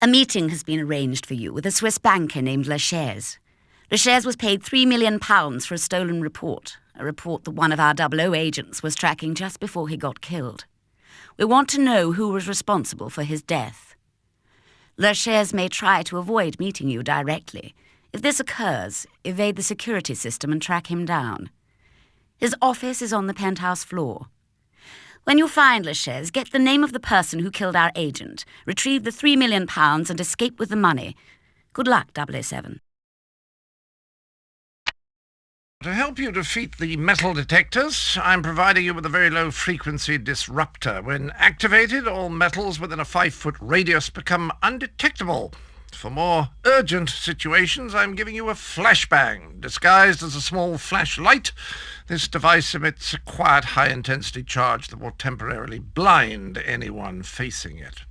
A meeting has been arranged for you with a Swiss banker named Lachaise. Lachaise was paid £3 million for a stolen report, a report that one of our 00 agents was tracking just before he got killed. We want to know who was responsible for his death. Lachaise may try to avoid meeting you directly. If this occurs, evade the security system and track him down. His office is on the penthouse floor. When you find Lachaise, get the name of the person who killed our agent, retrieve the £3 million and escape with the money. Good luck, 007. To help you defeat the metal detectors, I'm providing you with a very low-frequency disruptor. When activated, all metals within a 5-foot radius become undetectable. For more urgent situations, I'm giving you a flashbang. Disguised as a small flashlight, this device emits a quiet, high-intensity charge that will temporarily blind anyone facing it.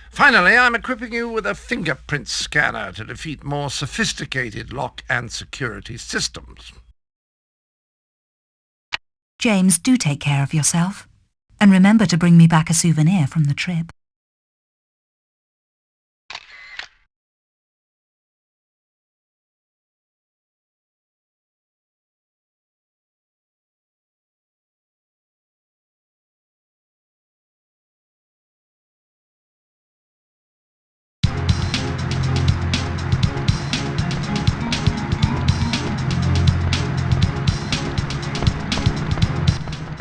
Finally, I'm equipping you with a fingerprint scanner to defeat more sophisticated lock and security systems. James, do take care of yourself. And remember to bring me back a souvenir from the trip.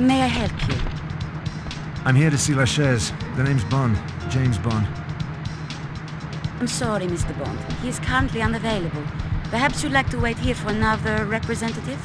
May I help you? I'm here to see Lachaise. The name's Bond. James Bond. I'm sorry, Mr. Bond. He is currently unavailable. Perhaps you'd like to wait here for another representative?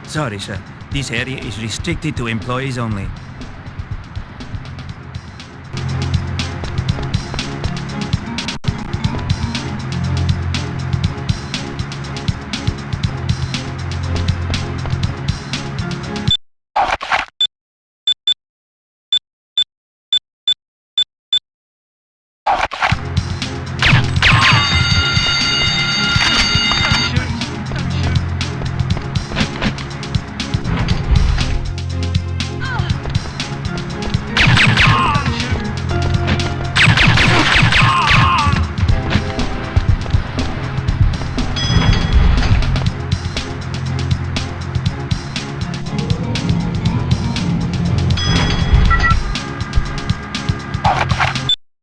Sorry, sir. This area is restricted to employees only.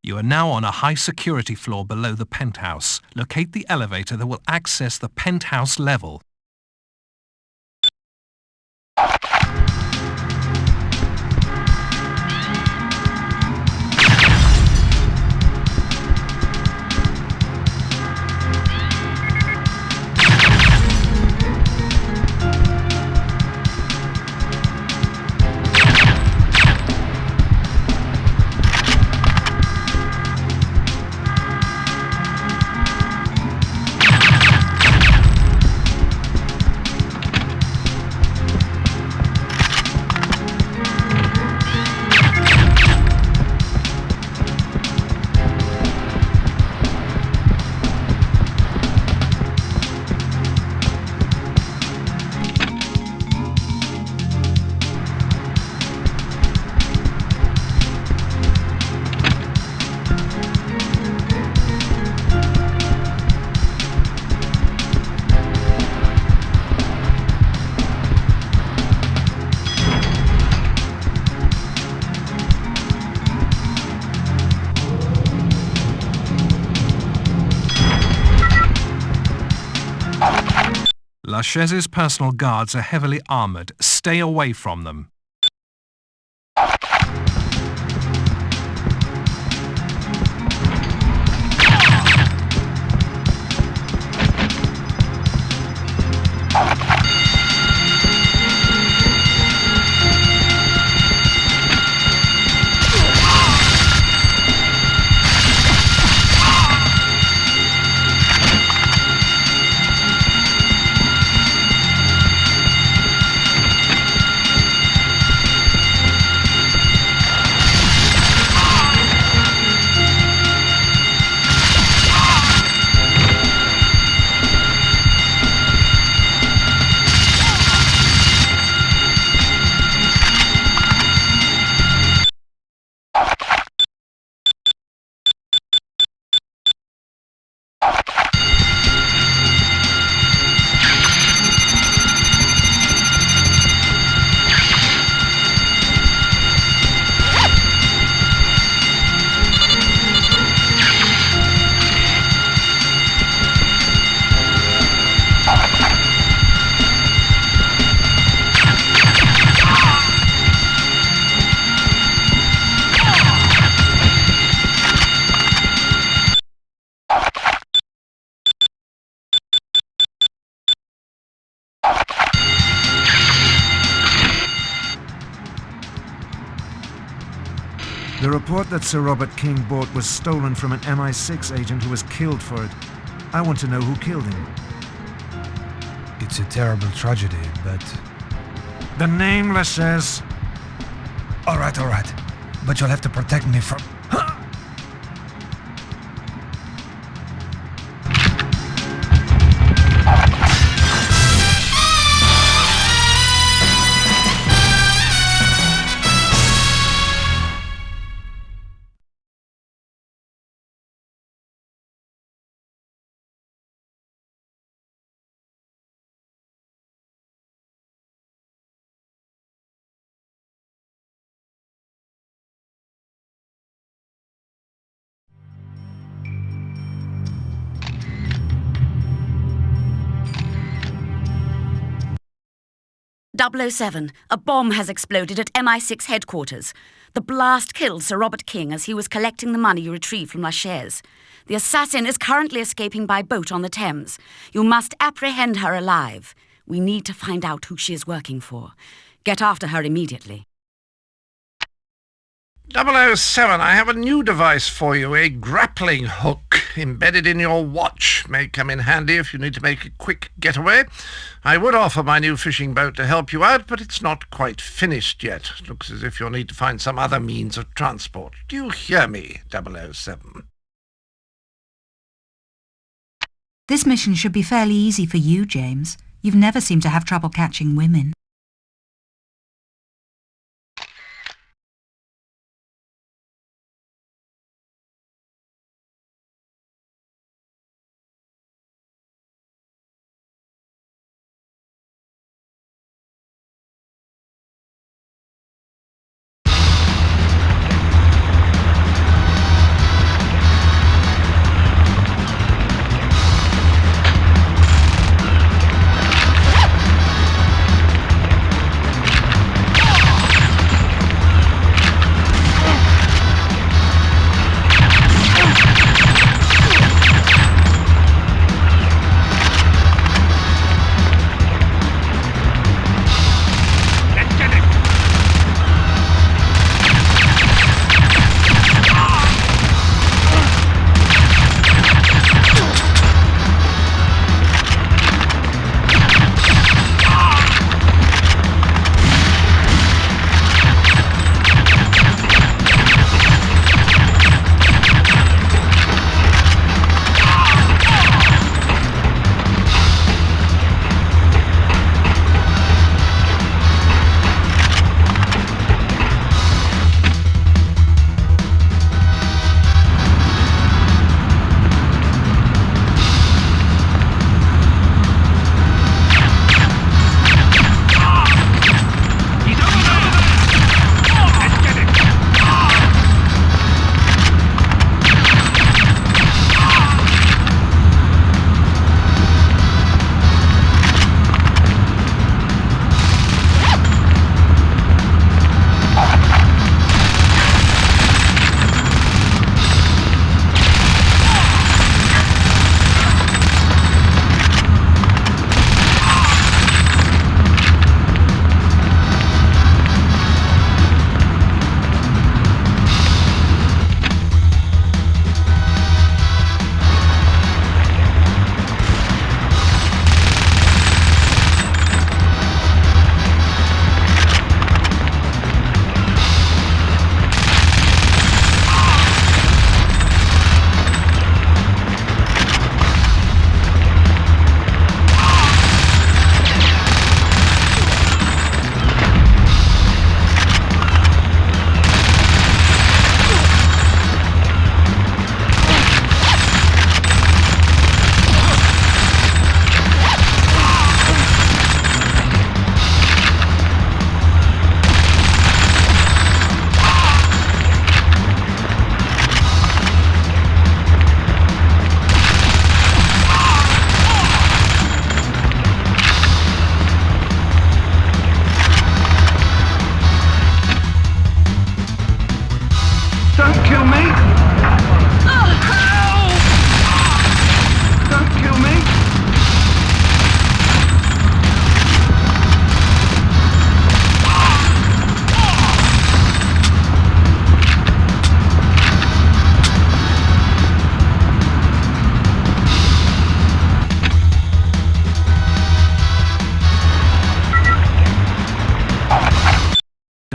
You are now on a high-security floor below the penthouse. Locate the elevator that will access the penthouse level. Lachaise's personal guards are heavily armoured. Stay away from them. The report that Sir Robert King bought was stolen from an MI6 agent who was killed for it. I want to know who killed him. It's a terrible tragedy, but... The name, Lachaise. All right. But you'll have to protect me from... 007, a bomb has exploded at MI6 headquarters. The blast killed Sir Robert King as he was collecting the money you retrieved from Lachaise. The assassin is currently escaping by boat on the Thames. You must apprehend her alive. We need to find out who she is working for. Get after her immediately. 007, I have a new device for you, a grappling hook embedded in your watch. May come in handy if you need to make a quick getaway. I would offer my new fishing boat to help you out, but it's not quite finished yet. Looks as if you'll need to find some other means of transport. Do you hear me, 007? This mission should be fairly easy for you, James. You've never seemed to have trouble catching women.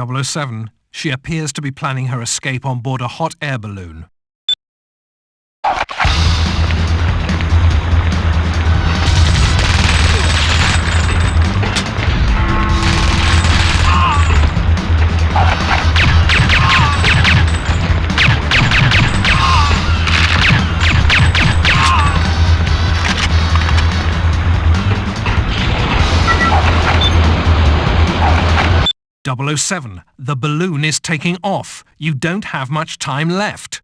007, she appears to be planning her escape on board a hot air balloon. .007, the balloon is taking off. You don't have much time left.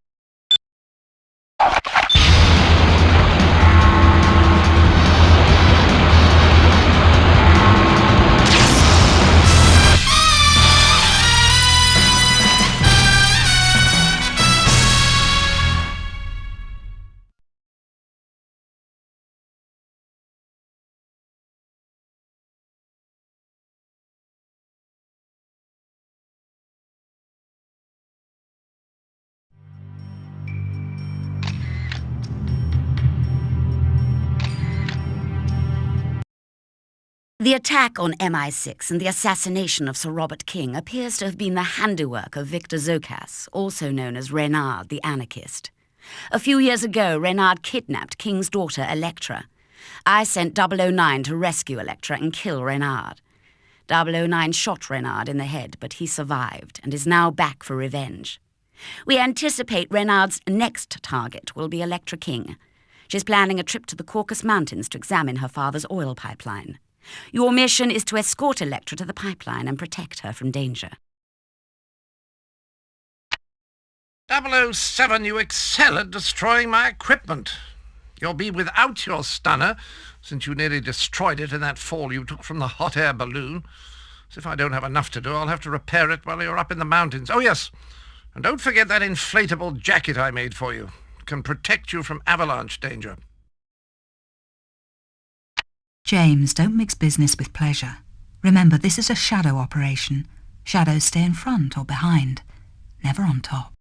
The attack on MI6 and the assassination of Sir Robert King appears to have been the handiwork of Victor Zokas, also known as Renard the Anarchist. A few years ago, Renard kidnapped King's daughter, Electra. I sent 009 to rescue Electra and kill Renard. 009 shot Renard in the head, but he survived and is now back for revenge. We anticipate Renard's next target will be Electra King. She's planning a trip to the Caucasus Mountains to examine her father's oil pipeline. Your mission is to escort Electra to the pipeline and protect her from danger. 007, you excel at destroying my equipment. You'll be without your stunner, since you nearly destroyed it in that fall you took from the hot air balloon. As if I don't have enough to do, I'll have to repair it while you're up in the mountains. Oh, yes, and don't forget that inflatable jacket I made for you. It can protect you from avalanche danger. James, don't mix business with pleasure. Remember, this is a shadow operation. Shadows stay in front or behind, never on top.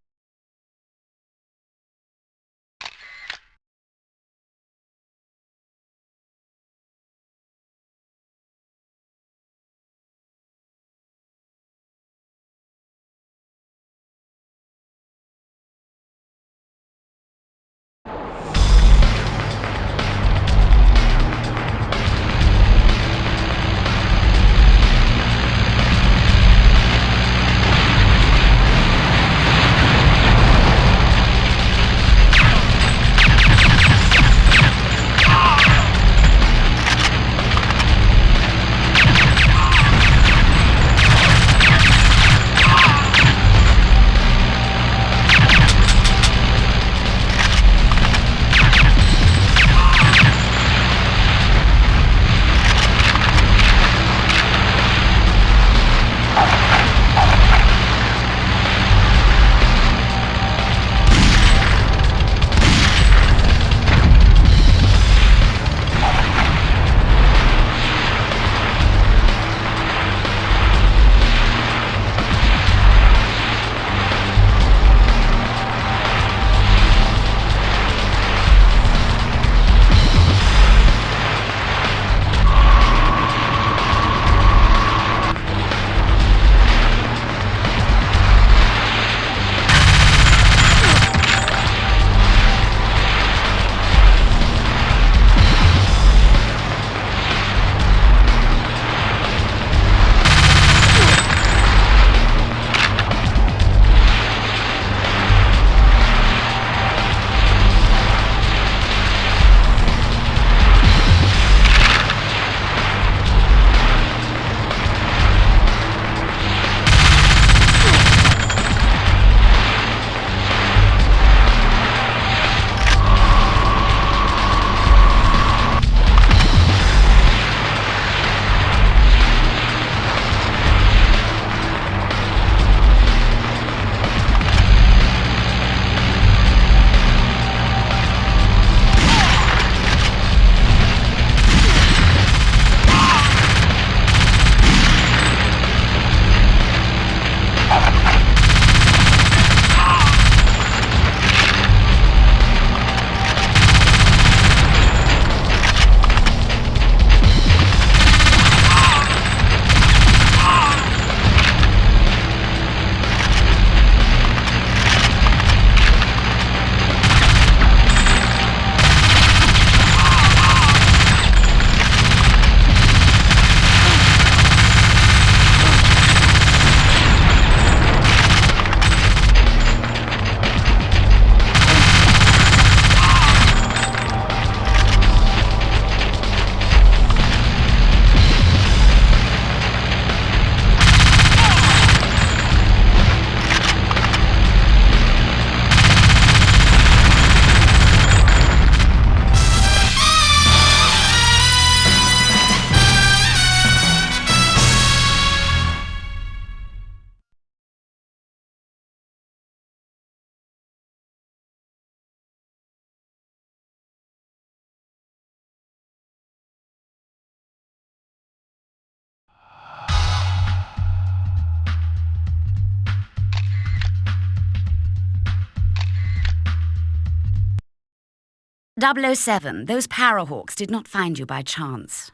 007, those Parahawks did not find you by chance.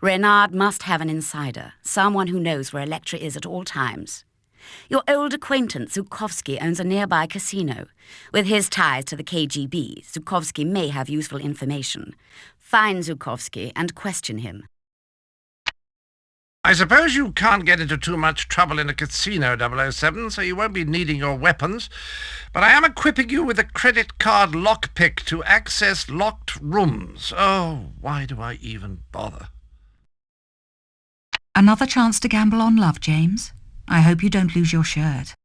Renard must have an insider, someone who knows where Elektra is at all times. Your old acquaintance Zukovsky owns a nearby casino. With his ties to the KGB, Zukovsky may have useful information. Find Zukovsky and question him. I suppose you can't get into too much trouble in a casino, 007, so you won't be needing your weapons. But I am equipping you with a credit card lockpick to access locked rooms. Oh, why do I even bother? Another chance to gamble on love, James. I hope you don't lose your shirt.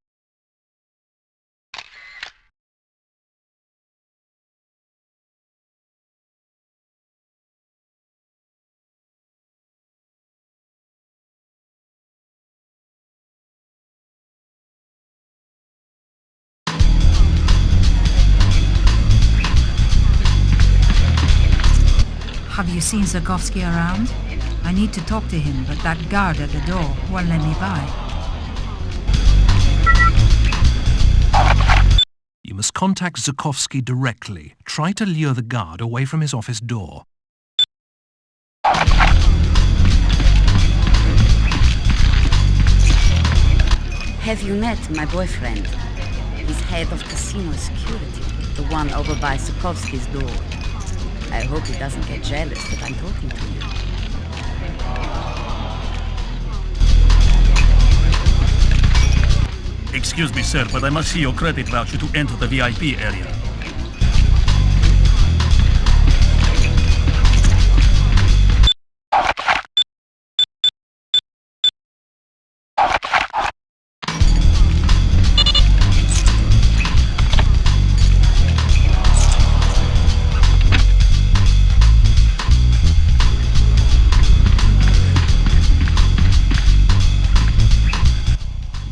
Have you seen Zukovsky around? I need to talk to him, but that guard at the door won't let me by. You must contact Zukovsky directly. Try to lure the guard away from his office door. Have you met my boyfriend? He's head of casino security, the one over by Zukovsky's door. I hope he doesn't get jealous that I'm talking to you. Excuse me, sir, but I must see your credit voucher to enter the VIP area.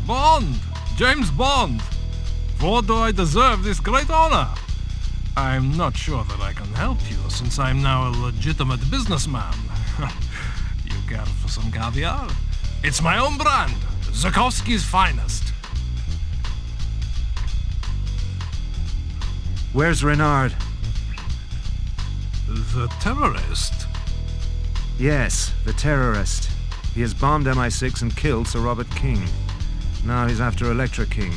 Bond! James Bond! For what do I deserve this great honor? I'm not sure that I can help you, since I'm now a legitimate businessman. You care for some caviar? It's my own brand, Zukovsky's finest. Where's Renard? The terrorist? Yes, the terrorist. He has bombed MI6 and killed Sir Robert King. Now he's after Elektra King.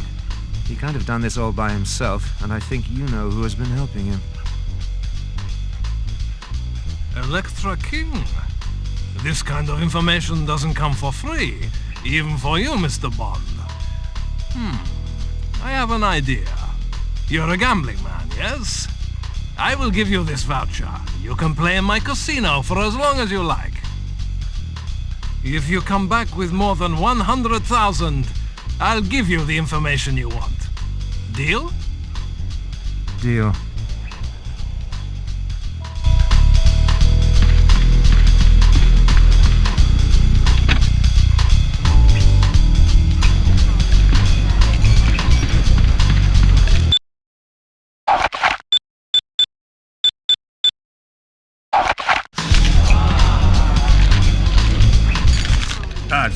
He can't have done this all by himself, and I think you know who has been helping him. Elektra King? This kind of information doesn't come for free, even for you, Mr. Bond. I have an idea. You're a gambling man, yes? I will give you this voucher. You can play in my casino for as long as you like. If you come back with more than 100,000, I'll give you the information you want. Deal? Deal.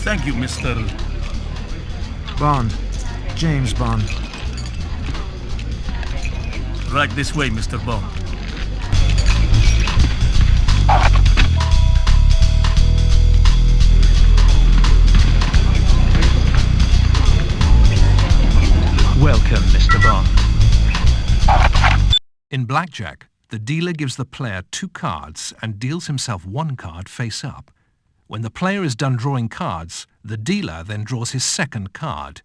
Thank you, Mr. Bond. James Bond. Right this way, Mr. Bond. Welcome, Mr. Bond. In blackjack, the dealer gives the player 2 cards and deals himself 1 card face up. When the player is done drawing cards, the dealer then draws his 2nd card.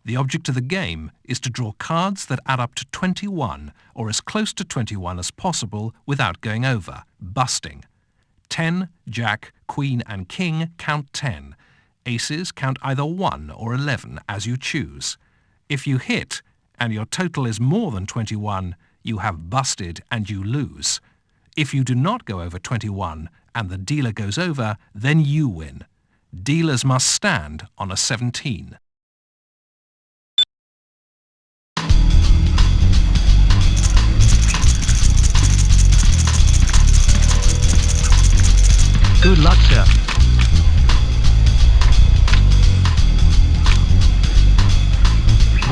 The object of the game is to draw cards that add up to 21, or as close to 21 as possible without going over, busting. 10, Jack, Queen and King count 10. Aces count either 1 or 11 as you choose. If you hit, and your total is more than 21, you have busted and you lose. If you do not go over 21 and the dealer goes over, then you win. Dealers must stand on a 17. Good luck, sir.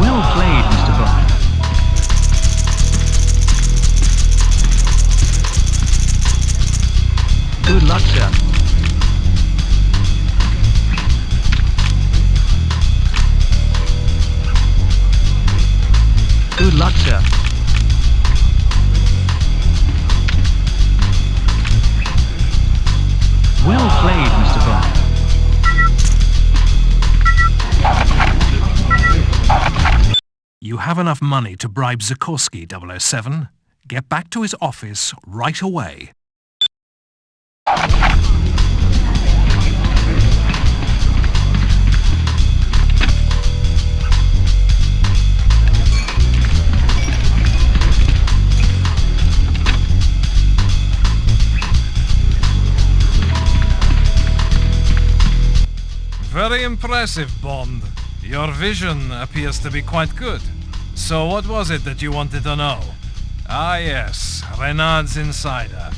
Well played, Mr. Bond. sir. Good luck, sir. Well played, Mr. Bond. You have enough money to bribe Sikorsky, 007. Get back to his office right away. Very impressive, Bond. Your vision appears to be quite good. So what was it that you wanted to know? Ah yes, Renard's insider.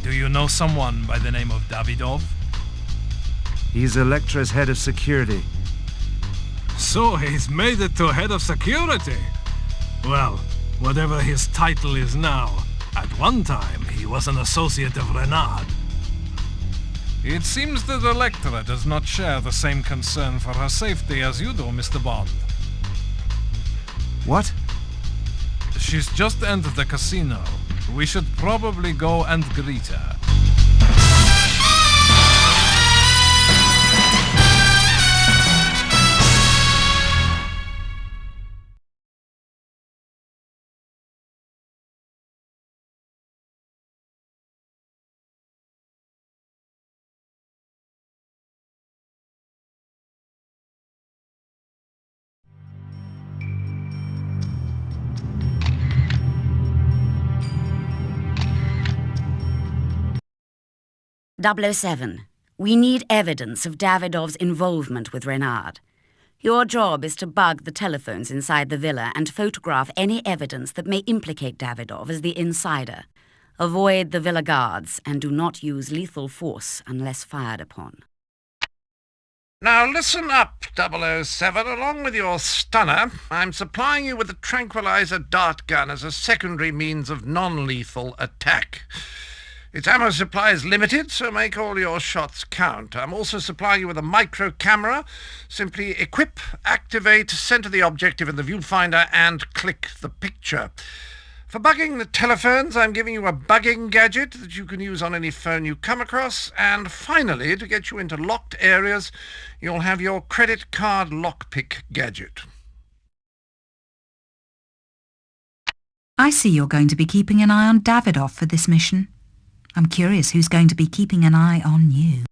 Do you know someone by the name of Davidov? He's Elektra's head of security. So he's made it to head of security? Well, whatever his title is now, at one time he was an associate of Renard. It seems that Elektra does not share the same concern for her safety as you do, Mr. Bond. What? She's just entered the casino. We should probably go and greet her. .007. We need evidence of Davidov's involvement with Renard. Your job is to bug the telephones inside the villa and photograph any evidence that may implicate Davidov as the insider. Avoid the villa guards and do not use lethal force unless fired upon. Now listen up, 007. Along with your stunner, I'm supplying you with a tranquilizer dart gun as a secondary means of non-lethal attack. Its ammo supply is limited, so make all your shots count. I'm also supplying you with a micro camera. Simply equip, activate, center the objective in the viewfinder, and click the picture. For bugging the telephones, I'm giving you a bugging gadget that you can use on any phone you come across. And finally, to get you into locked areas, you'll have your credit card lockpick gadget. I see you're going to be keeping an eye on Davidov for this mission. I'm curious who's going to be keeping an eye on you.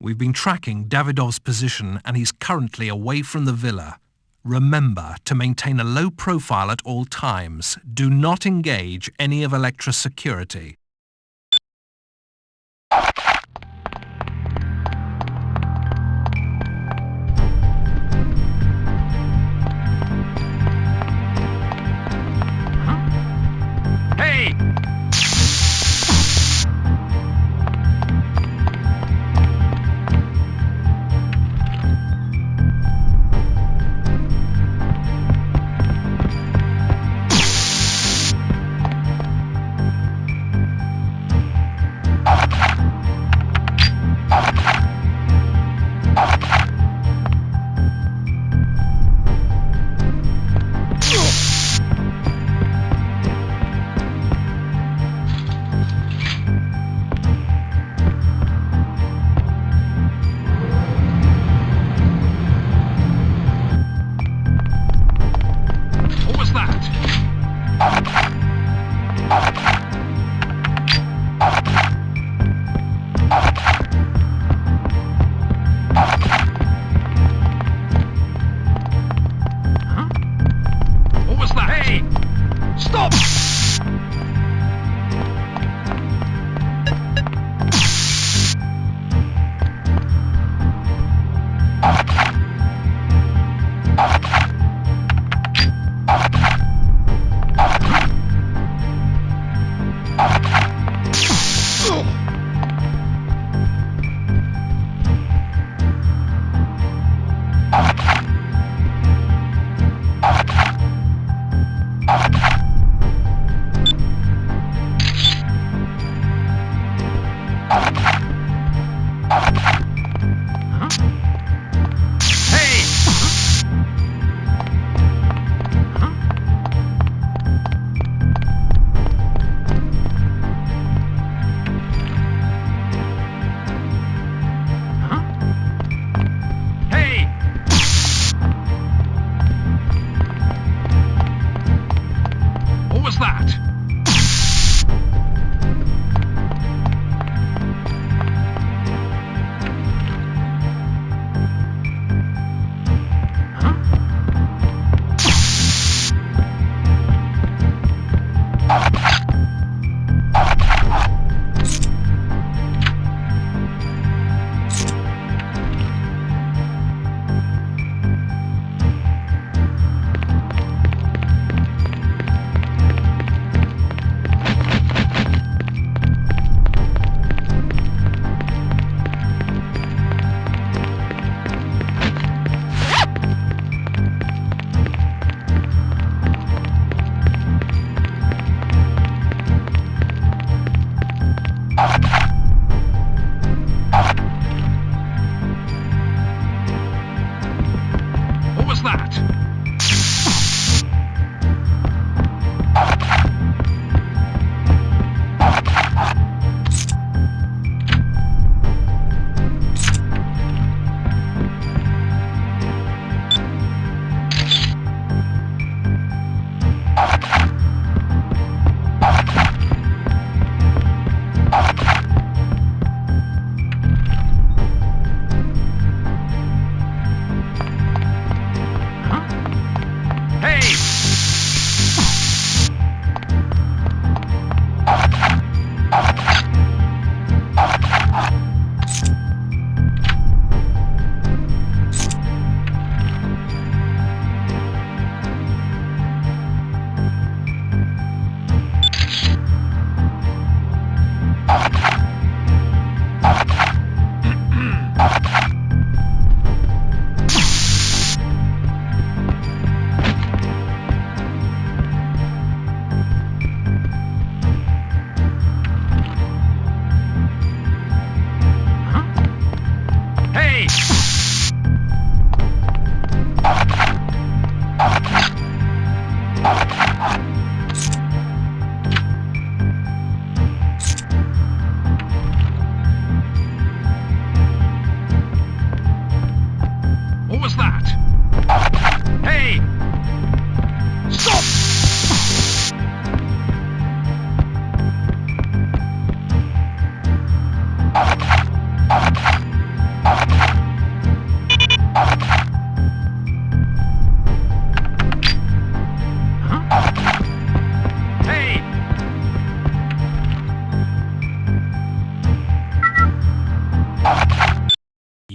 We've been tracking Davidov's position and he's currently away from the villa. Remember to maintain a low profile at all times. Do not engage any of Elektra's security. Hey!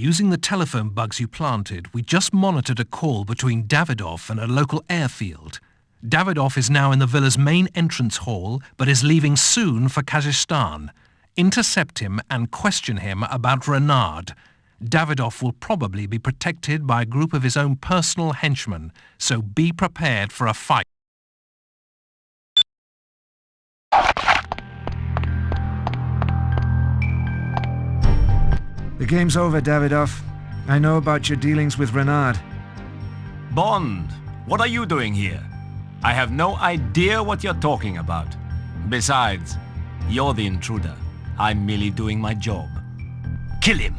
Using the telephone bugs you planted, we just monitored a call between Davidoff and a local airfield. Davidoff is now in the villa's main entrance hall, but is leaving soon for Kazakhstan. Intercept him and question him about Renard. Davidoff will probably be protected by a group of his own personal henchmen, so be prepared for a fight. The game's over, Davidoff. I know about your dealings with Renard. Bond, what are you doing here? I have no idea what you're talking about. Besides, you're the intruder. I'm merely doing my job. Kill him!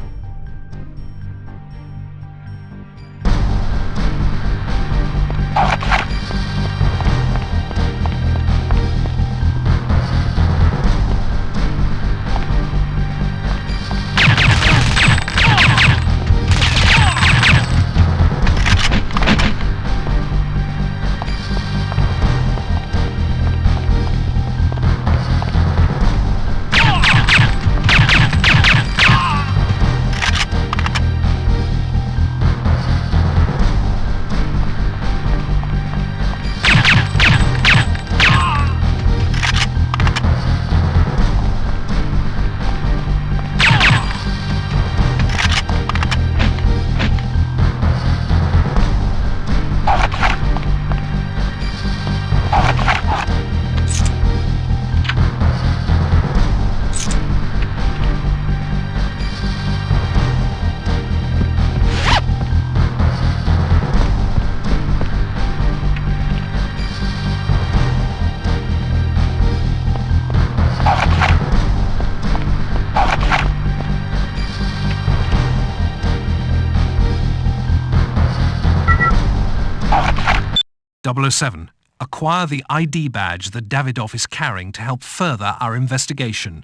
.007. Acquire the ID badge that Davidoff is carrying to help further our investigation.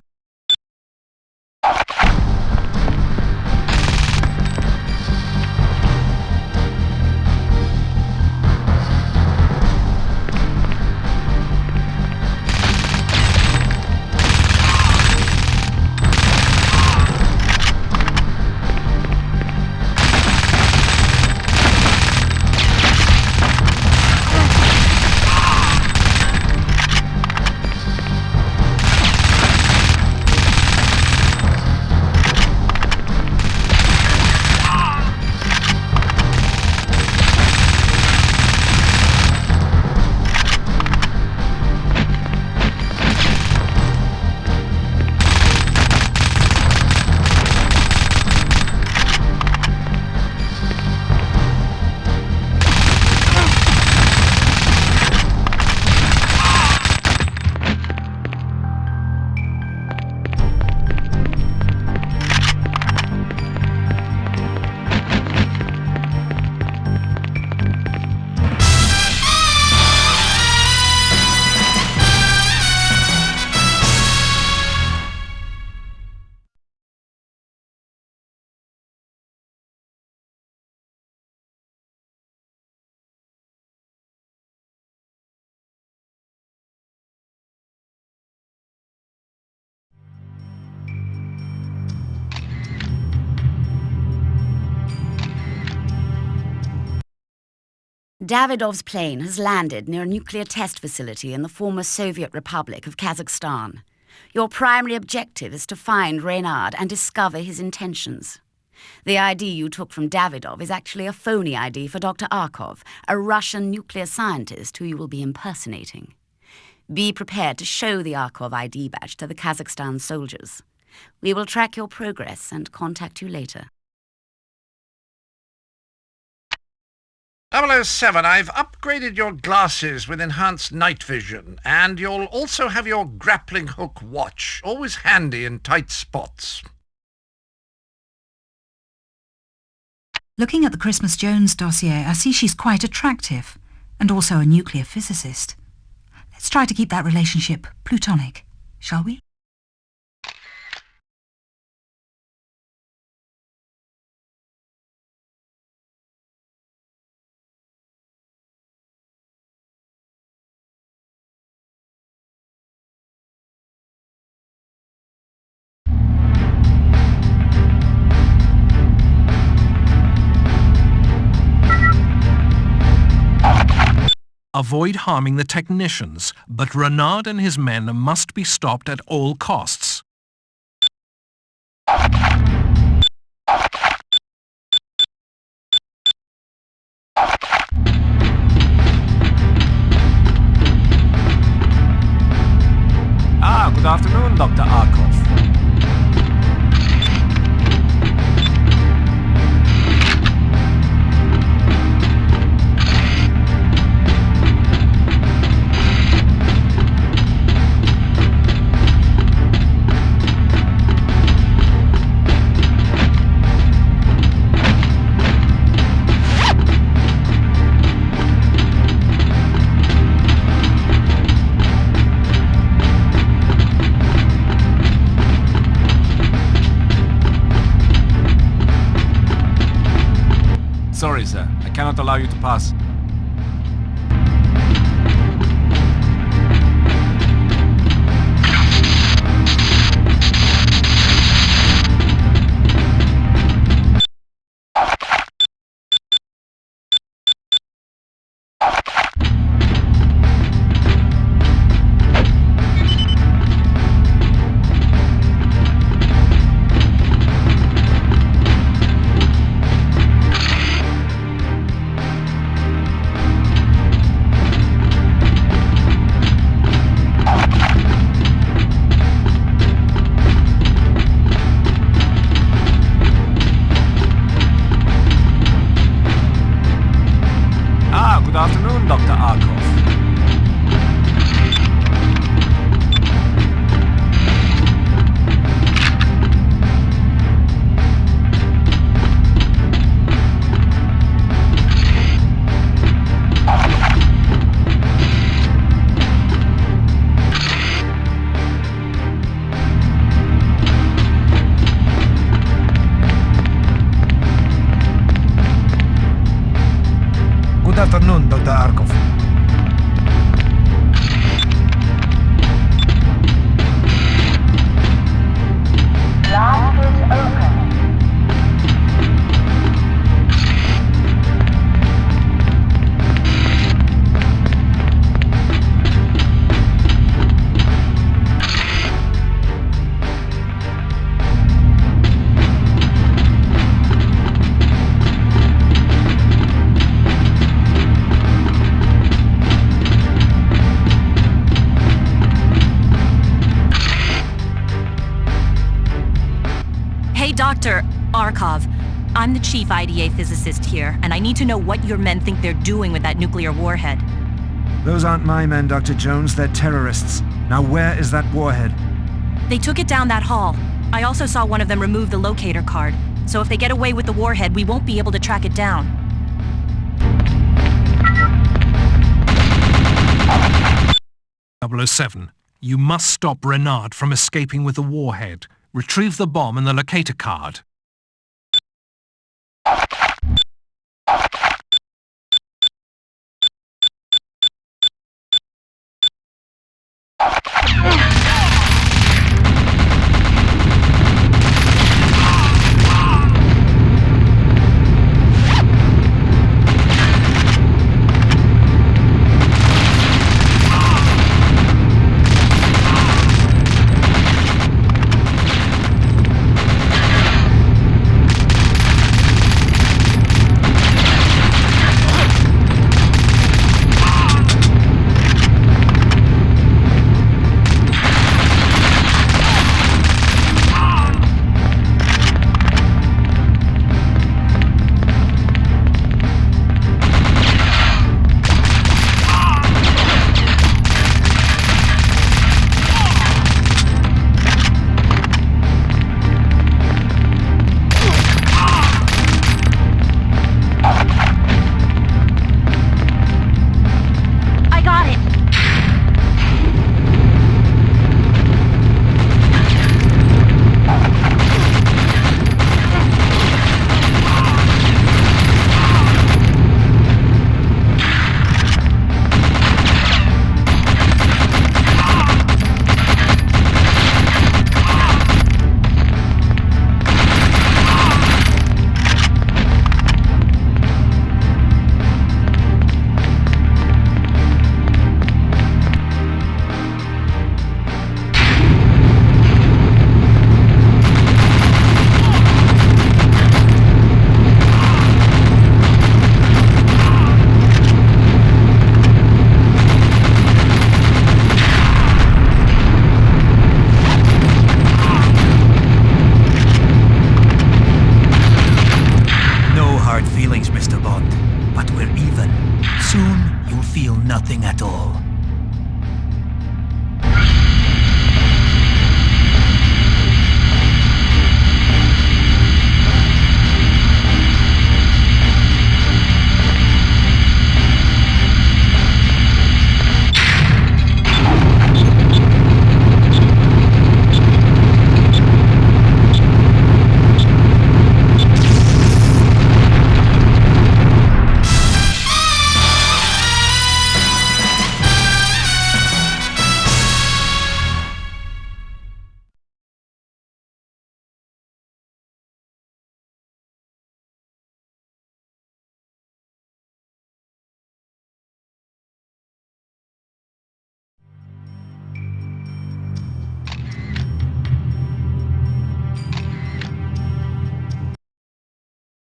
Davidoff's plane has landed near a nuclear test facility in the former Soviet Republic of Kazakhstan. Your primary objective is to find Renard and discover his intentions. The ID you took from Davidoff is actually a phony ID for Dr. Arkov, a Russian nuclear scientist who you will be impersonating. Be prepared to show the Arkov ID badge to the Kazakhstan soldiers. We will track your progress and contact you later. 007, I've upgraded your glasses with enhanced night vision, and you'll also have your grappling hook watch, always handy in tight spots. Looking at the Christmas Jones dossier, I see she's quite attractive, and also a nuclear physicist. Let's try to keep that relationship plutonic, shall we? Avoid harming the technicians, but Renard and his men must be stopped at all costs. Good afternoon, Dr. Arkov. Sorry, sir. I cannot allow you to pass. Good afternoon, Dr. Arkov. Good afternoon, Dr. Arkov. Lock is open. Dr. Arkov, I'm the chief IDA physicist here, and I need to know what your men think they're doing with that nuclear warhead. Those aren't my men, Dr. Jones. They're terrorists. Now where is that warhead? They took it down that hall. I also saw one of them remove the locator card, so if they get away with the warhead, we won't be able to track it down. .007. You must stop Renard from escaping with the warhead. Retrieve the bomb and the locator card. nothing at all.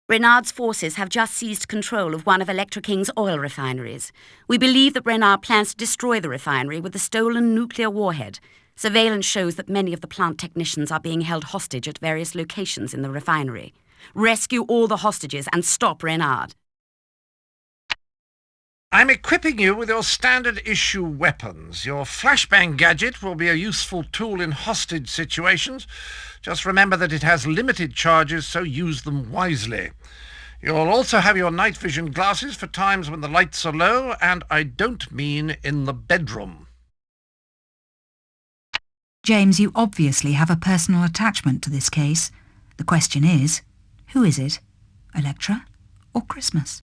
Renard's forces have just seized control of one of Electra King's oil refineries. We believe that Renard plans to destroy the refinery with the stolen nuclear warhead. Surveillance shows that many of the plant technicians are being held hostage at various locations in the refinery. Rescue all the hostages and stop Renard. I'm equipping you with your standard-issue weapons. Your flashbang gadget will be a useful tool in hostage situations. Just remember that it has limited charges, so use them wisely. You'll also have your night vision glasses for times when the lights are low, and I don't mean in the bedroom. James, you obviously have a personal attachment to this case. The question is, who is it? Electra or Christmas?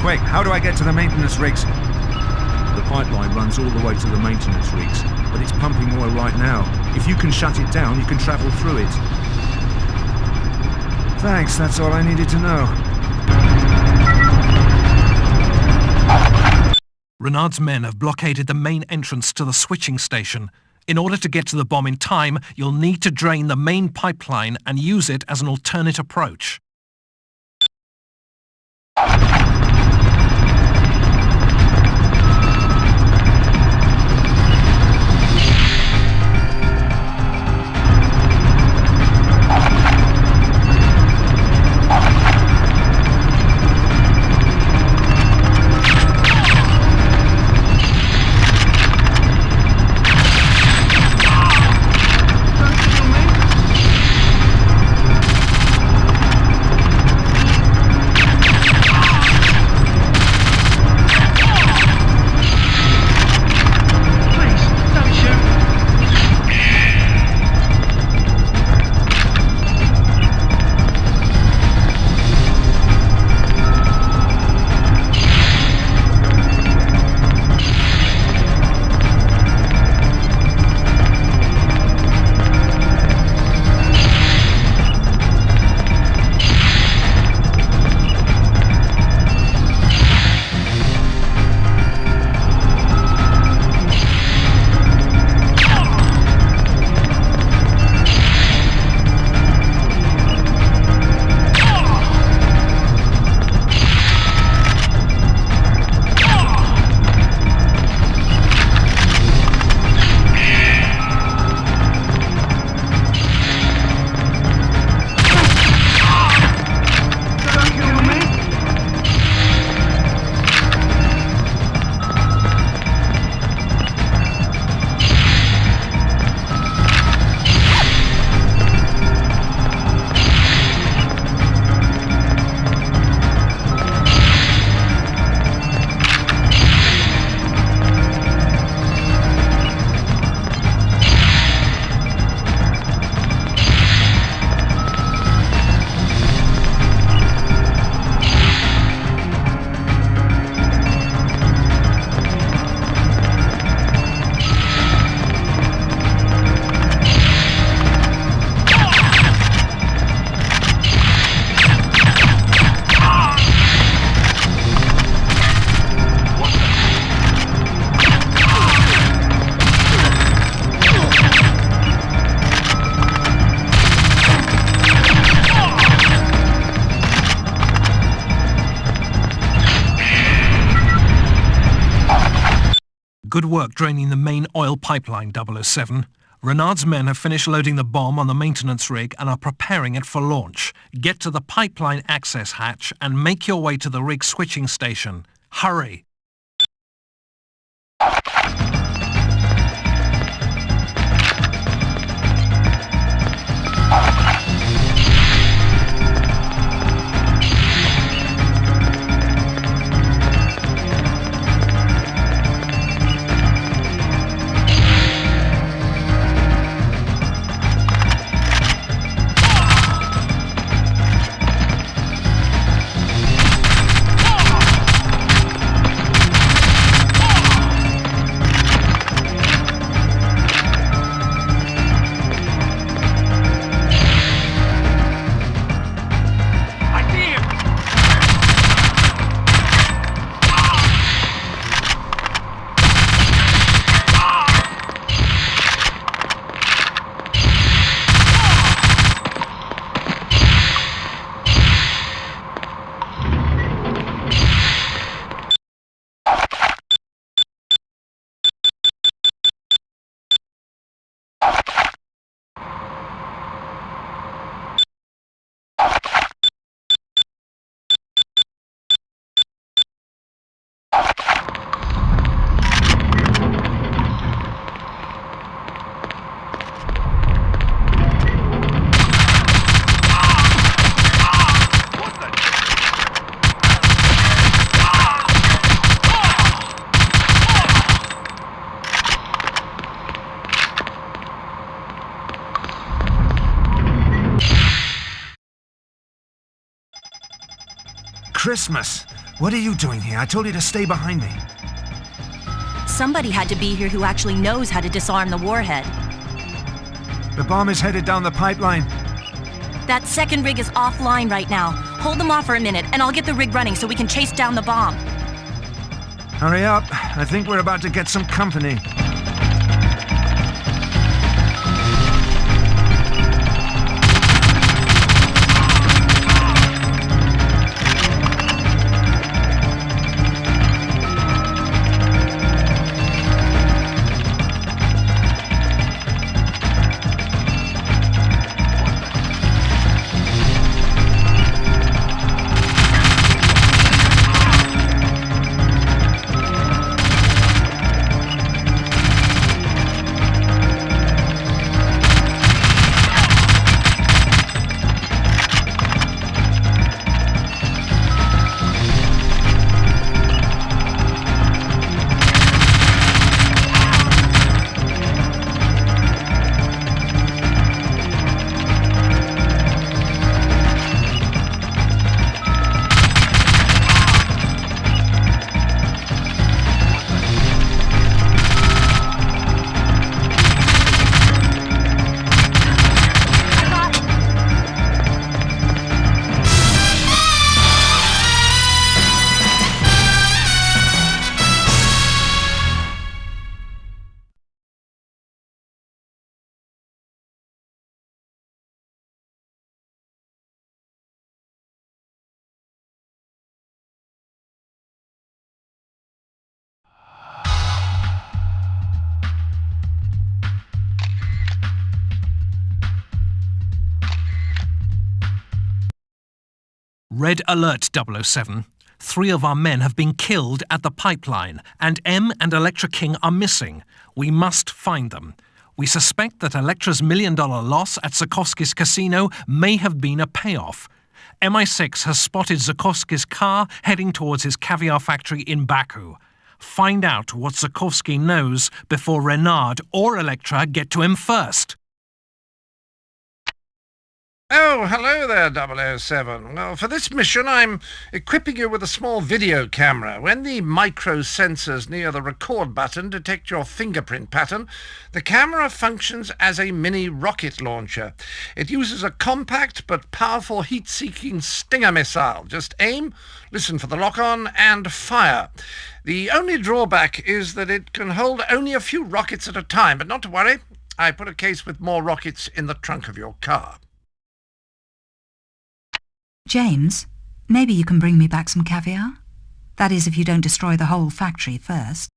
Quick, how do I get to the maintenance rigs? The pipeline runs all the way to the maintenance rigs, but it's pumping oil right now. If you can shut it down, you can travel through it. Thanks, that's all I needed to know. Renard's men have blockaded the main entrance to the switching station. In order to get to the bomb in time, you'll need to drain the main pipeline and use it as an alternate approach. Good work draining the main oil pipeline, 007. Renard's men have finished loading the bomb on the maintenance rig and are preparing it for launch. Get to the pipeline access hatch and make your way to the rig switching station. Hurry! Christmas! What are you doing here? I told you to stay behind me. Somebody had to be here who actually knows how to disarm the warhead. The bomb is headed down the pipeline. That second rig is offline right now. Hold them off for a minute, and I'll get the rig running so we can chase down the bomb. Hurry up. I think we're about to get some company. Red alert, 007. 3 of our men have been killed at the pipeline, and M and Electra King are missing. We must find them. We suspect that Electra's $1 million loss at Zukovsky's casino may have been a payoff. MI6 has spotted Zukovsky's car heading towards his caviar factory in Baku. Find out what Zukovsky knows before Renard or Electra get to him first. Oh, hello there, 007. Well, for this mission, I'm equipping you with a small video camera. When the micro sensors near the record button detect your fingerprint pattern, the camera functions as a mini rocket launcher. It uses a compact but powerful heat-seeking Stinger missile. Just aim, listen for the lock-on, and fire. The only drawback is that it can hold only a few rockets at a time, but not to worry. I put a case with more rockets in the trunk of your car. James, maybe you can bring me back some caviar? That is, if you don't destroy the whole factory first.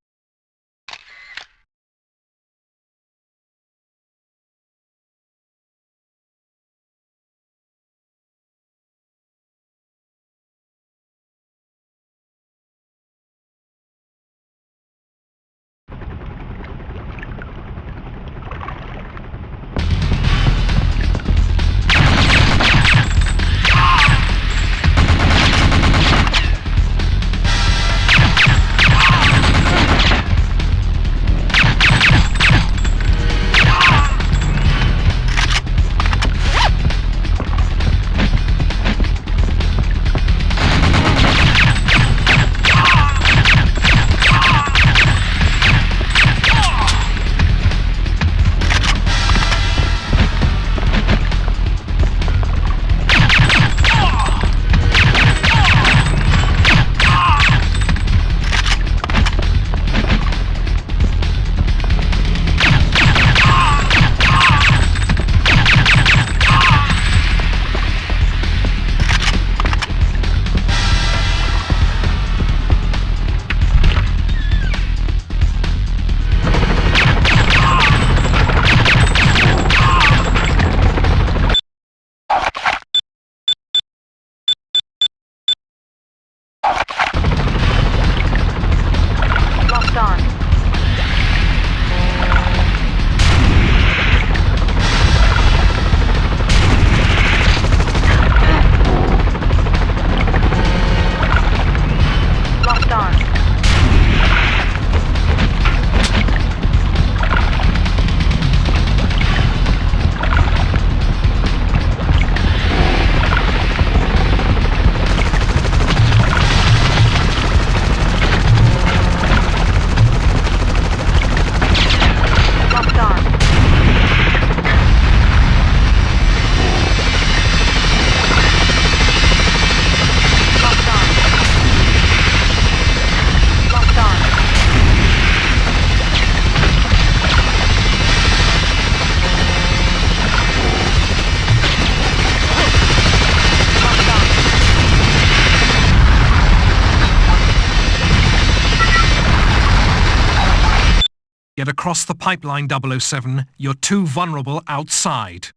Get across the pipeline, 007. You're too vulnerable outside.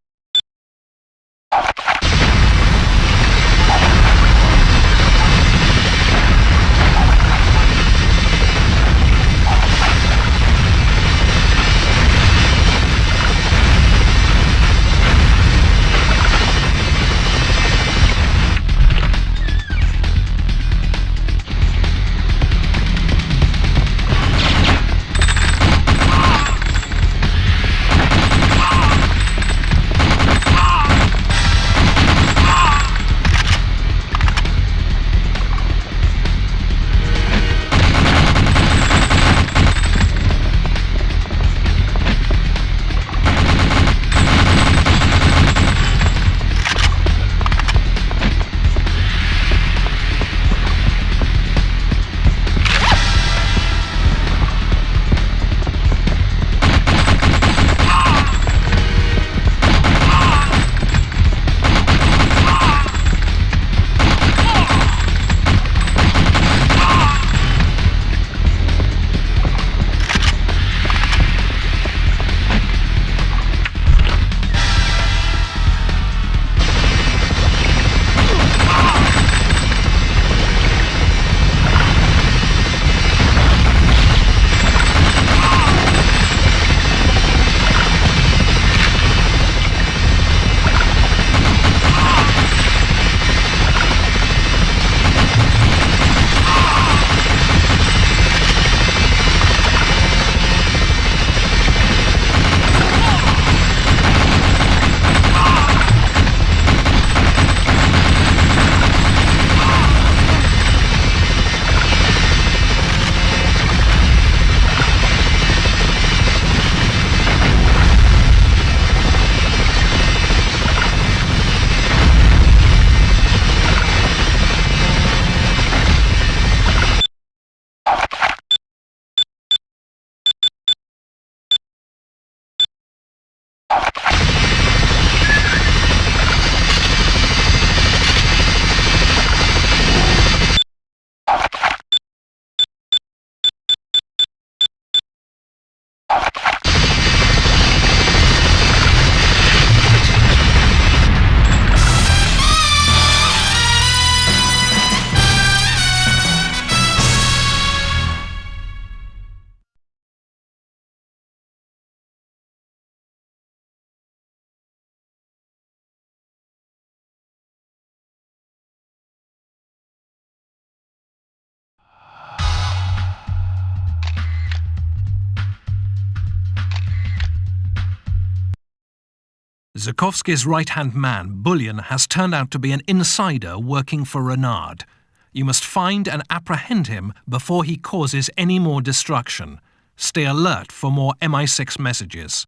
Zukovsky's right-hand man, Bullion, has turned out to be an insider working for Renard. You must find and apprehend him before he causes any more destruction. Stay alert for more MI6 messages.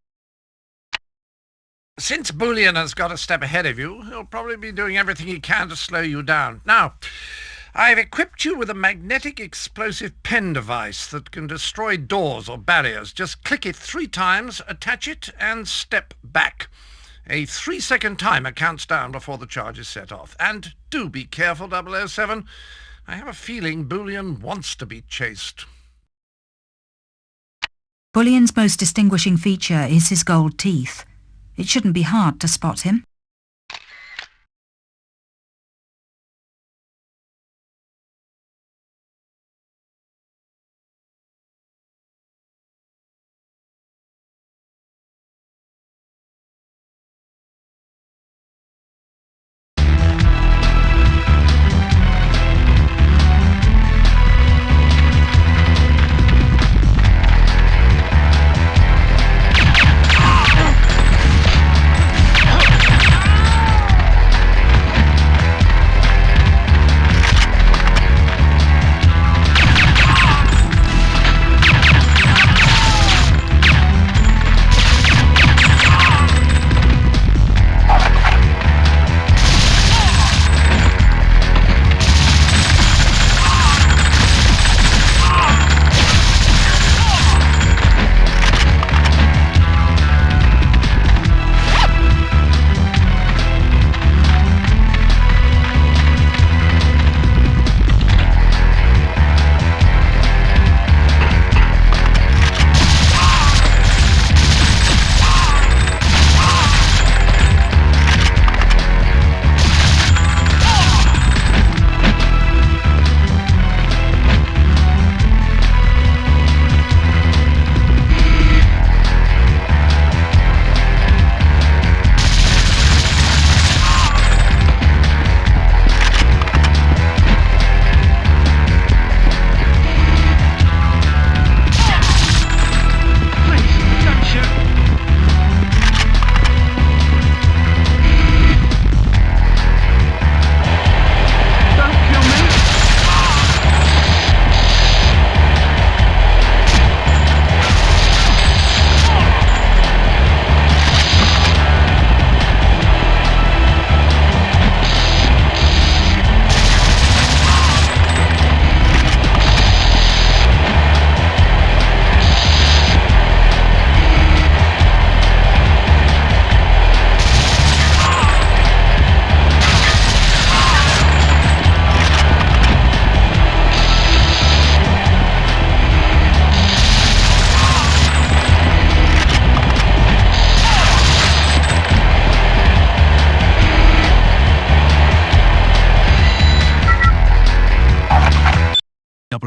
Since Bullion has got a step ahead of you, he'll probably be doing everything he can to slow you down. Now, I've equipped you with a magnetic explosive pen device that can destroy doors or barriers. Just click it 3 times, attach it, and step back. A 3-second timer counts down before the charge is set off. And do be careful, 007. I have a feeling Bullion wants to be chased. Bullion's most distinguishing feature is his gold teeth. It shouldn't be hard to spot him.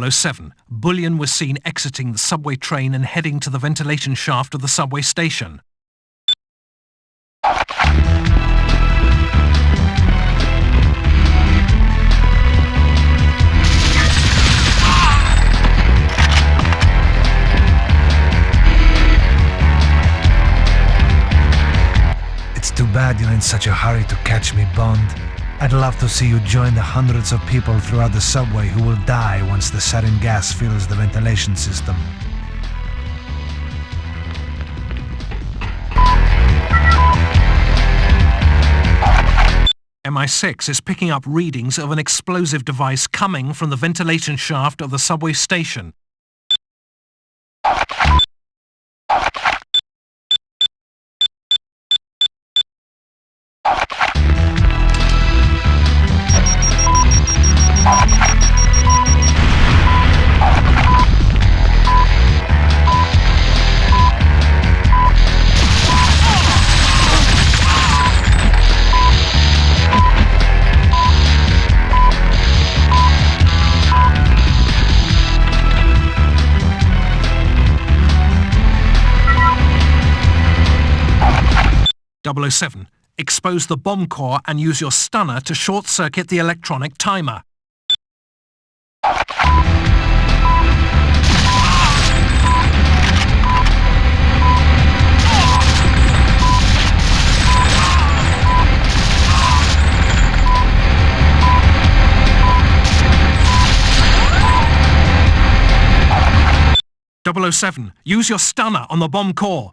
007. Bullion was seen exiting the subway train and heading to the ventilation shaft of the subway station. It's too bad you're in such a hurry to catch me, Bond. I'd love to see you join the hundreds of people throughout the subway who will die once the sarin gas fills the ventilation system. MI6 is picking up readings of an explosive device coming from the ventilation shaft of the subway station. .007. Expose the bomb core and use your stunner to short-circuit the electronic timer. .007. Use your stunner on the bomb core.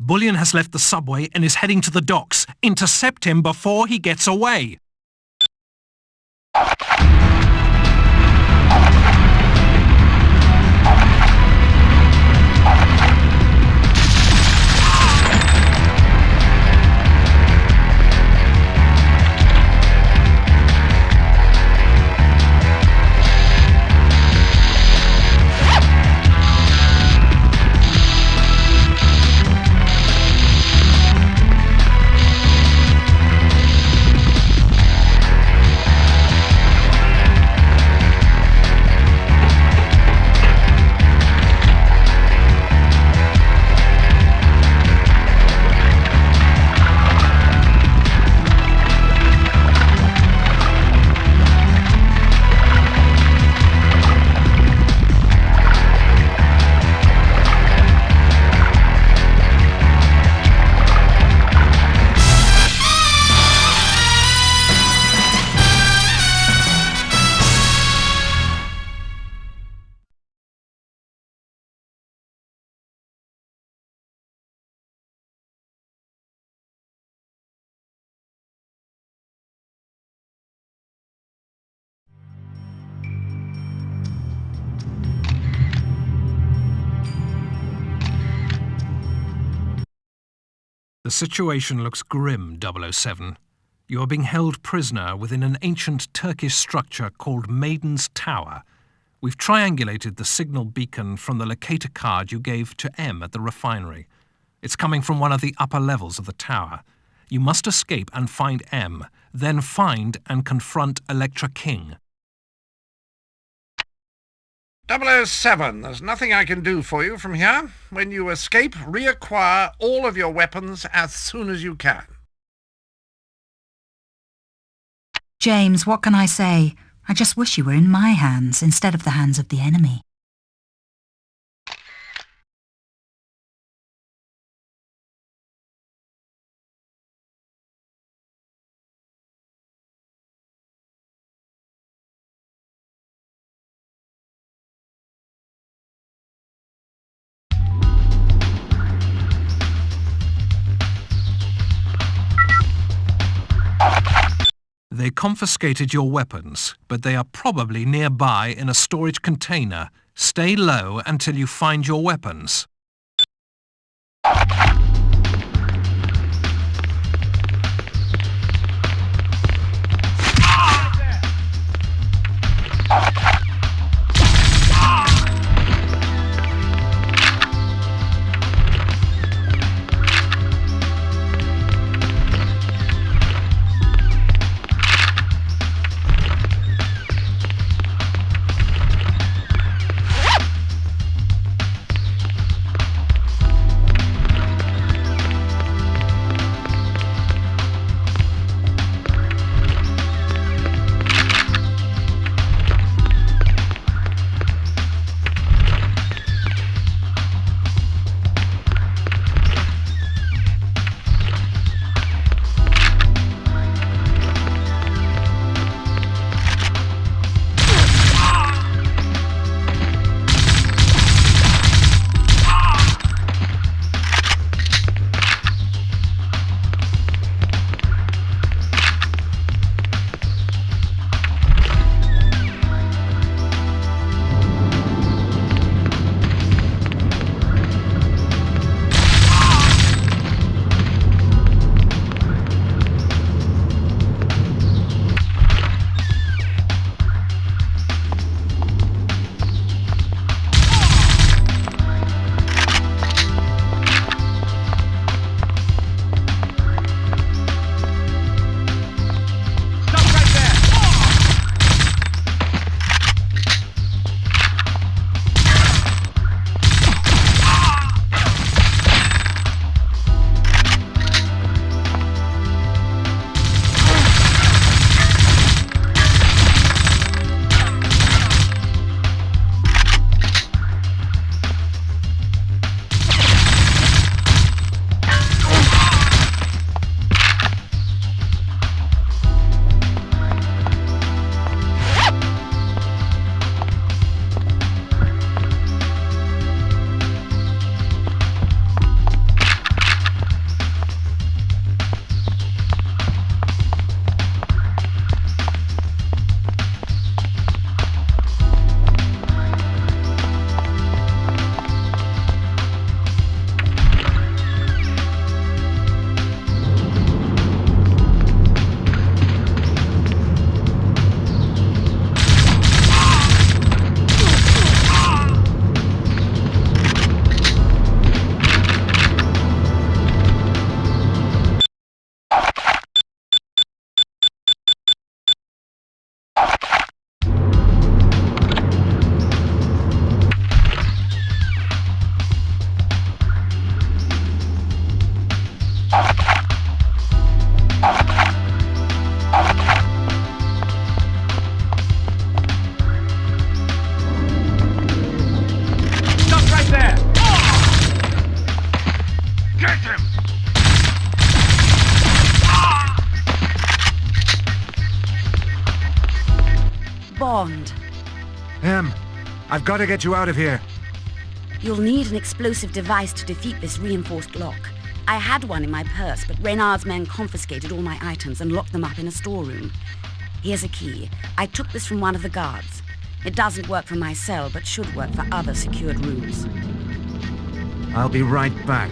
Bullion has left the subway and is heading to the docks. Intercept him before he gets away. The situation looks grim, 007. You are being held prisoner within an ancient Turkish structure called Maiden's Tower. We've triangulated the signal beacon from the locator card you gave to M at the refinery. It's coming from one of the upper levels of the tower. You must escape and find M, then find and confront Elektra King. 007, there's nothing I can do for you from here. When you escape, reacquire all of your weapons as soon as you can. James, what can I say? I just wish you were in my hands instead of the hands of the enemy. They confiscated your weapons, but they are probably nearby in a storage container. Stay low until you find your weapons. Bond. Em, I've got to get you out of here. You'll need an explosive device to defeat this reinforced lock. I had one in my purse, but Reynard's men confiscated all my items and locked them up in a storeroom. Here's a key. I took this from one of the guards. It doesn't work for my cell, but should work for other secured rooms. I'll be right back.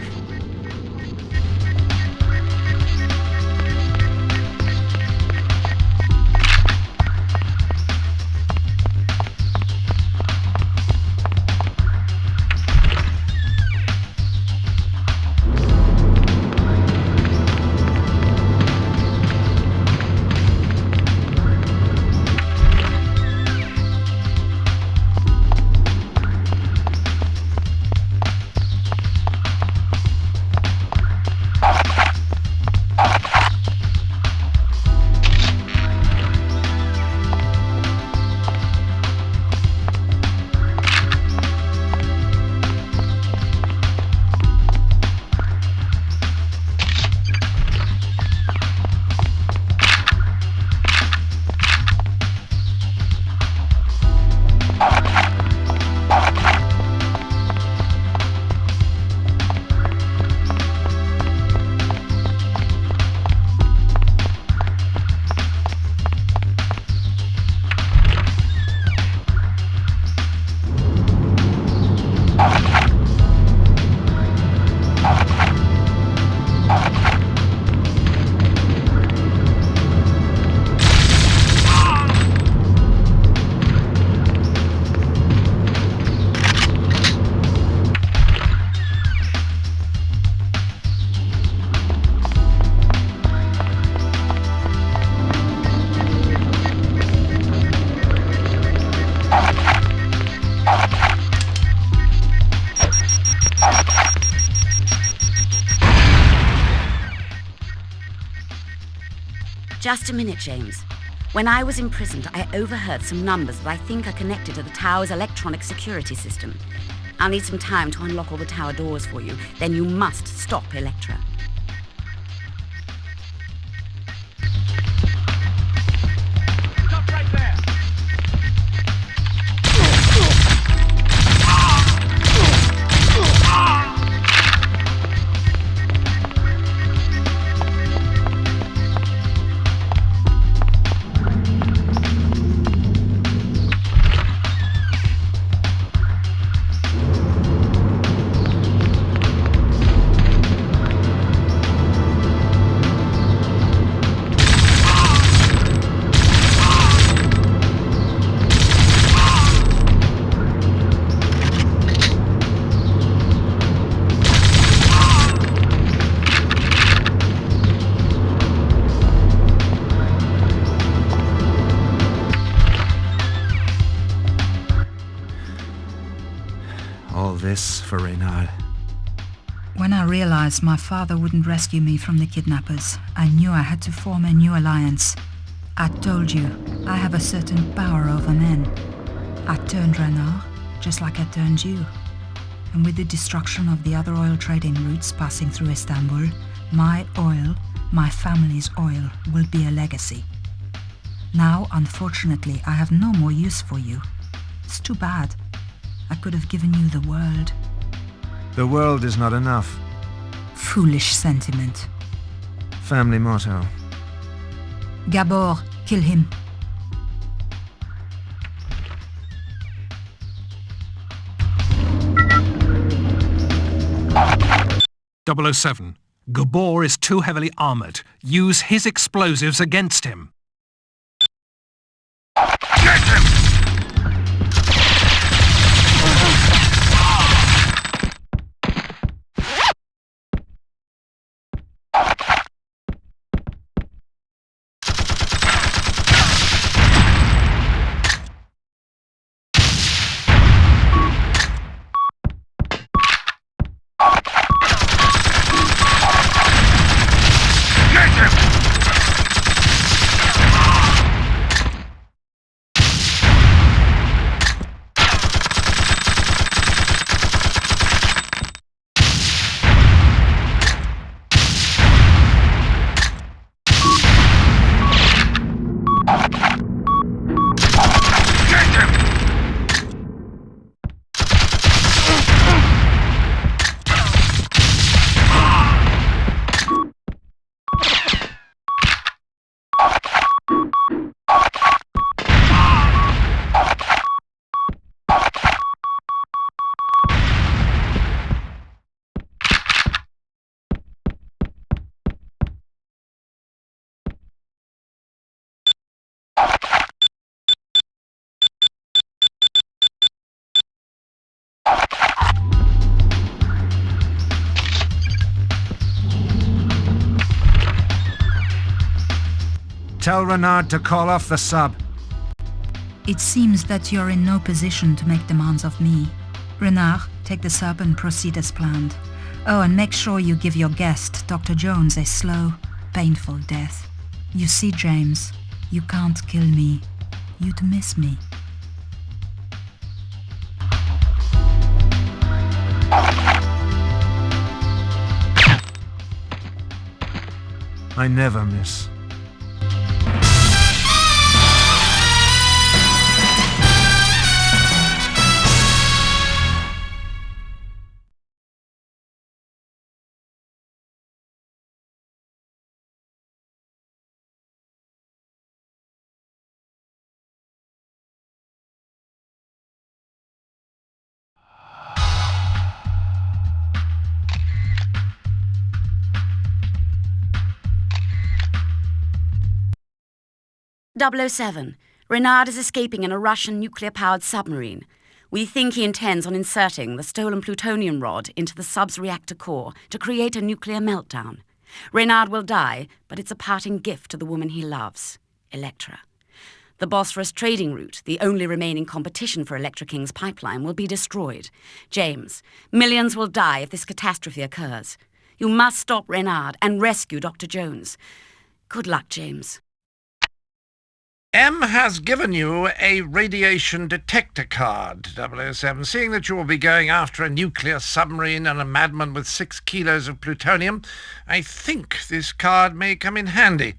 Just a minute, James. When I was imprisoned, I overheard some numbers that I think are connected to the tower's electronic security system. I'll need some time to unlock all the tower doors for you. Then you must stop Electra. Stop right there! All this for Reynard. When I realized my father wouldn't rescue me from the kidnappers, I knew I had to form a new alliance. I told you, I have a certain power over men. I turned Reynard, just like I turned you. And with the destruction of the other oil trading routes passing through Istanbul, my oil, my family's oil, will be a legacy. Now, unfortunately, I have no more use for you. It's too bad. I could have given you the world. The world is not enough. Foolish sentiment. Family motto. Gabor, kill him. .007. Gabor is too heavily armored. Use his explosives against him. Get him! Get him! Tell Renard to call off the sub. It seems that you're in no position to make demands of me. Renard, take the sub and proceed as planned. Oh, and make sure you give your guest, Dr. Jones, a slow, painful death. You see, James, you can't kill me. You'd miss me. I never miss. .007. Renard is escaping in a Russian nuclear-powered submarine. We think he intends on inserting the stolen plutonium rod into the sub's reactor core to create a nuclear meltdown. Renard will die, but it's a parting gift to the woman he loves, Electra. The Bosphorus trading route, the only remaining competition for Electra King's pipeline, will be destroyed. James, millions will die if this catastrophe occurs. You must stop Renard and rescue Dr. Jones. Good luck, James. M has given you a radiation detector card, 007. Seeing that you will be going after a nuclear submarine and a madman with 6 kilos of plutonium, I think this card may come in handy.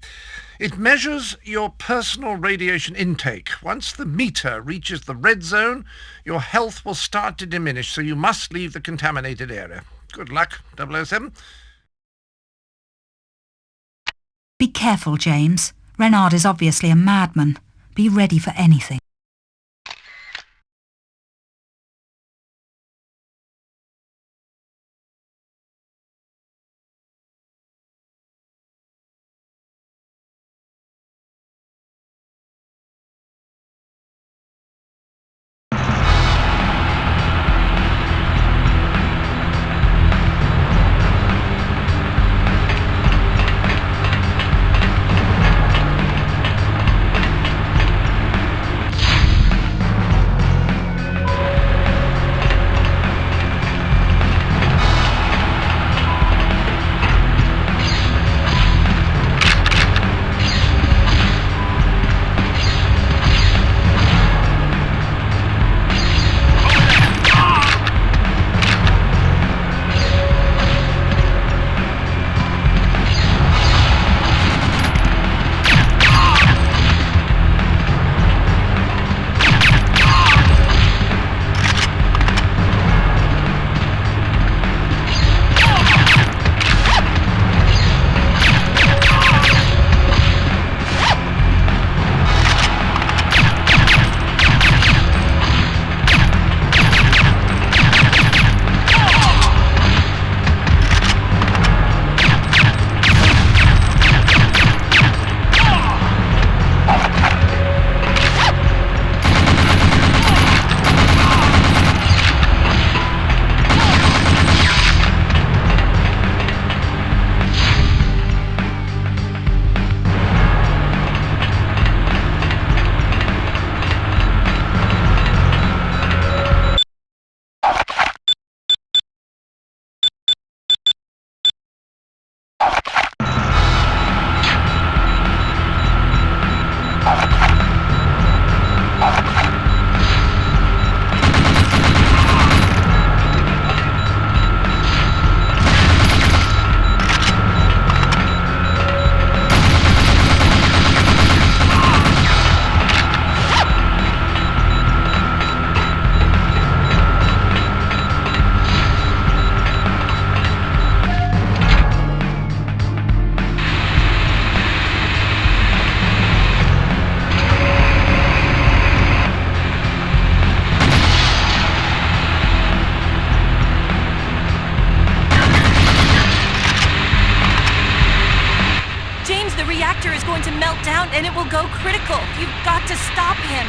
It measures your personal radiation intake. Once the meter reaches the red zone, your health will start to diminish, so you must leave the contaminated area. Good luck, 007. Be careful, James. Renard is obviously a madman. Be ready for anything. And it will go critical. You've got to stop him.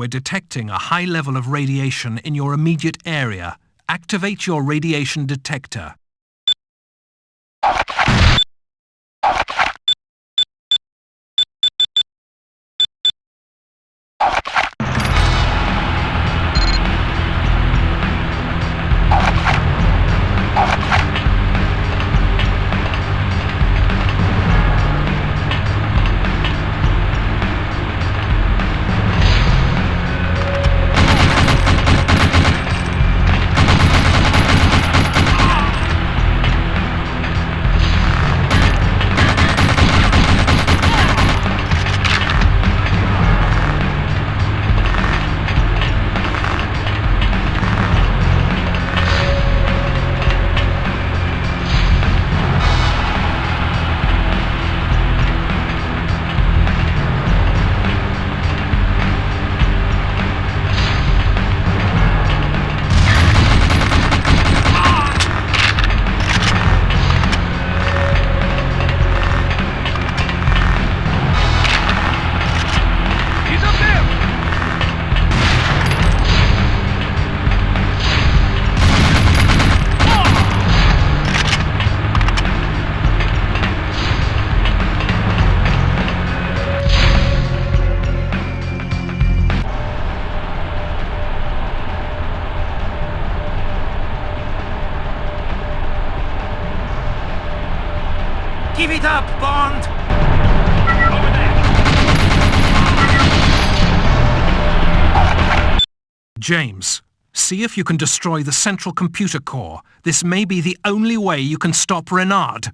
We're detecting a high level of radiation in your immediate area. Activate your radiation detector. Give it up, Bond! James, see if you can destroy the central computer core. This may be the only way you can stop Renard.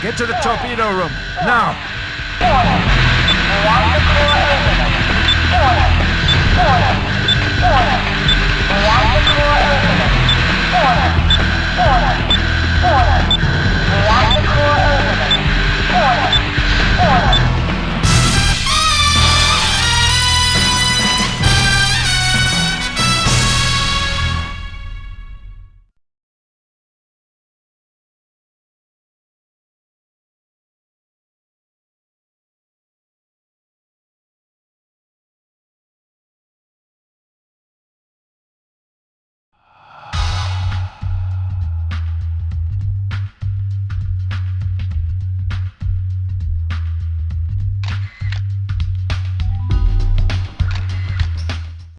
Get to the torpedo room, now! Reactor core overload. Order.